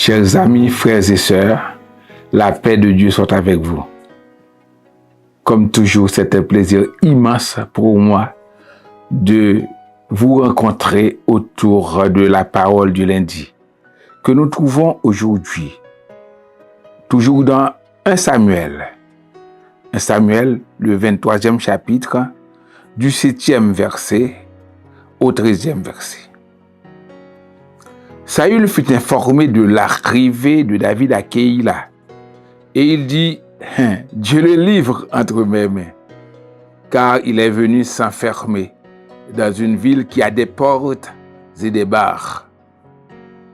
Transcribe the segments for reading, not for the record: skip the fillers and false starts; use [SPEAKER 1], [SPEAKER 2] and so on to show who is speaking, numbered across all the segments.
[SPEAKER 1] Chers amis, frères et sœurs, la paix de Dieu soit avec vous. Comme toujours, c'est un plaisir immense pour moi de vous rencontrer autour de la parole du lundi que nous trouvons aujourd'hui, toujours dans 1 Samuel. 1 Samuel, le 23e chapitre, du 7e verset au 13e verset. Saül fut informé de l'arrivée de David à Keïla et il dit, Dieu le livre entre mes mains, car il est venu s'enfermer dans une ville qui a des portes et des barres.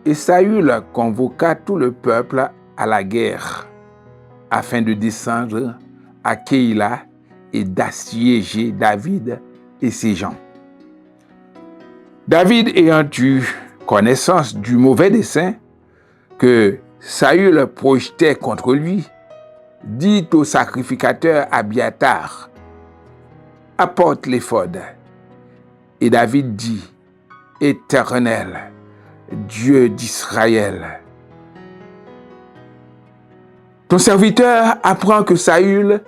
[SPEAKER 1] Et Saül convoqua tout le peuple à la guerre afin de descendre à Keïla et d'assiéger David et ses gens. David ayant eu connaissance du mauvais dessein que Saül projetait contre lui, dit au sacrificateur Abiatar, « Apporte l'éphod. » Et David dit, « Éternel, Dieu d'Israël, ton serviteur apprend que Saül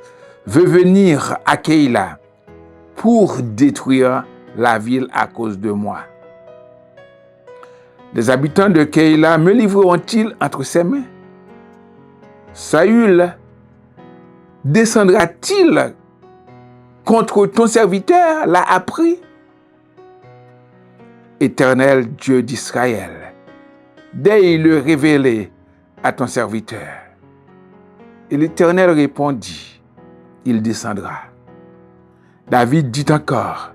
[SPEAKER 1] veut venir à Keïla pour détruire la ville à cause de moi. Les habitants de Keïla me livreront-ils entre ses mains? Saül descendra-t-il contre ton serviteur, l'a appris? Éternel Dieu d'Israël, dès-le révéler à ton serviteur. Et l'Éternel répondit, il descendra. David dit encore,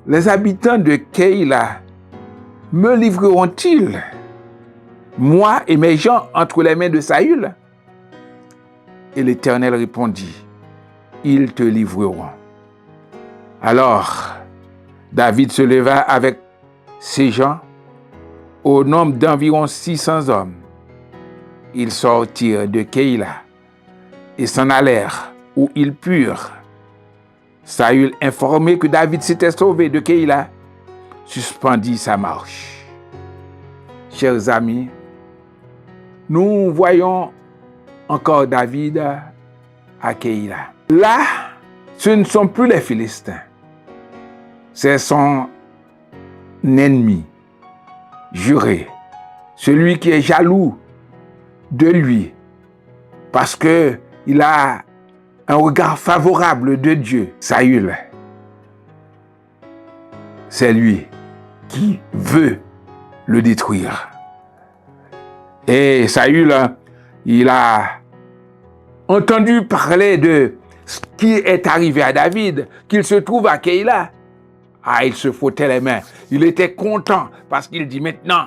[SPEAKER 1] les habitants de Keïla me livreront-ils, moi et mes gens, entre les mains de Saül? Et l'Éternel répondit, ils te livreront. Alors, David se leva avec ses gens, au nombre d'environ 600 hommes. Ils sortirent de Keïla et s'en allèrent où ils purent. Saül, informé que David s'était sauvé de Keïla, suspendit sa marche. Chers amis, nous voyons encore David à Keïla. Là, ce ne sont plus les Philistins. C'est son ennemi juré, celui qui est jaloux de lui, parce qu'il a un regard favorable de Dieu. Saül, c'est lui qui veut le détruire. Et Saül, il a entendu parler de ce qui est arrivé à David, qu'il se trouve à Keïla. Il se frottait les mains. Il était content parce qu'il dit maintenant,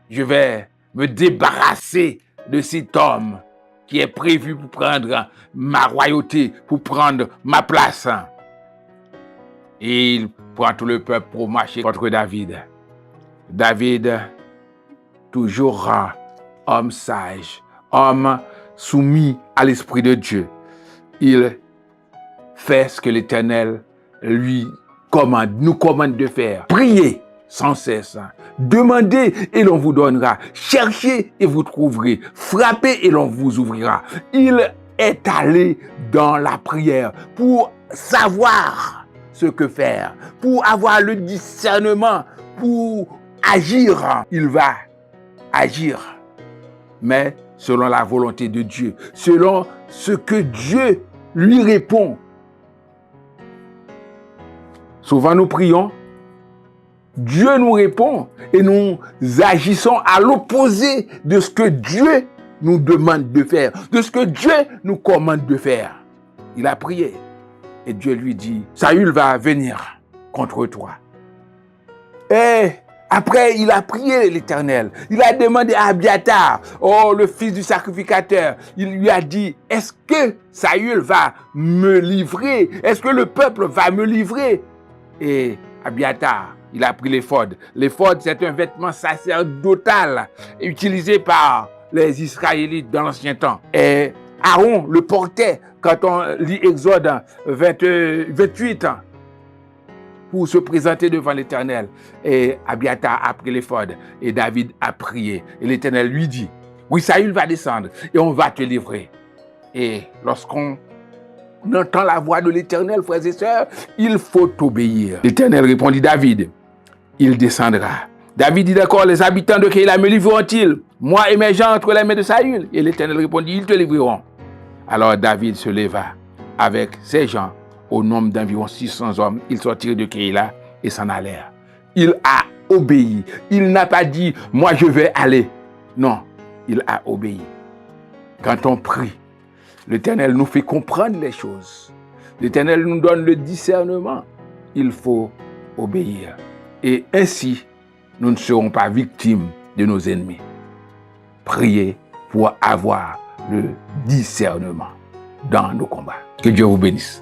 [SPEAKER 1] je vais me débarrasser de cet homme qui est prévu pour prendre ma royauté, pour prendre ma place. Et il prend tout le peuple pour marcher contre David. David, toujours homme sage, homme soumis à l'Esprit de Dieu. Il fait ce que l'Éternel lui nous commande de faire. Priez sans cesse. Demandez et l'on vous donnera. Cherchez et vous trouverez. Frappez et l'on vous ouvrira. Il est allé dans la prière pour savoir ce que faire, pour avoir le discernement, pour agir. Il va agir, mais selon la volonté de Dieu, selon ce que Dieu lui répond. Souvent nous prions, Dieu nous répond et nous agissons à l'opposé de ce que Dieu nous demande de faire, de ce que Dieu nous commande de faire. Il a prié et Dieu lui dit, Saül va venir contre toi. Et après, il a prié l'Éternel. Il a demandé à Abiatar, le fils du sacrificateur, il lui a dit, est-ce que Saül va me livrer? Est-ce que le peuple va me livrer? Et Abiatar, il a pris l'éphod. L'éphod, c'est un vêtement sacerdotal utilisé par les Israélites dans l'ancien temps. Et Aaron le portait quand on lit Exode 28. pour se présenter devant l'Éternel. Et Abiathar a pris l'éphod et David a prié. Et l'Éternel lui dit, oui, Saül va descendre et on va te livrer. Et lorsqu'on entend la voix de l'Éternel, frères et sœurs, il faut obéir. L'Éternel répondit, David, il descendra. David dit d'accord, les habitants de Keïla me livreront-ils, moi et mes gens entre les mains de Saül? Et l'Éternel répondit, ils te livreront. Alors David se leva avec ses gens, au nombre d'environ 600 hommes. Ils sortirent de Keïla et s'en allèrent. Il a obéi. Il n'a pas dit, moi je vais aller. Non, il a obéi. Quand on prie, l'Éternel nous fait comprendre les choses. L'Éternel nous donne le discernement. Il faut obéir. Et ainsi, nous ne serons pas victimes de nos ennemis. Priez pour avoir le discernement dans nos combats. Que Dieu vous bénisse.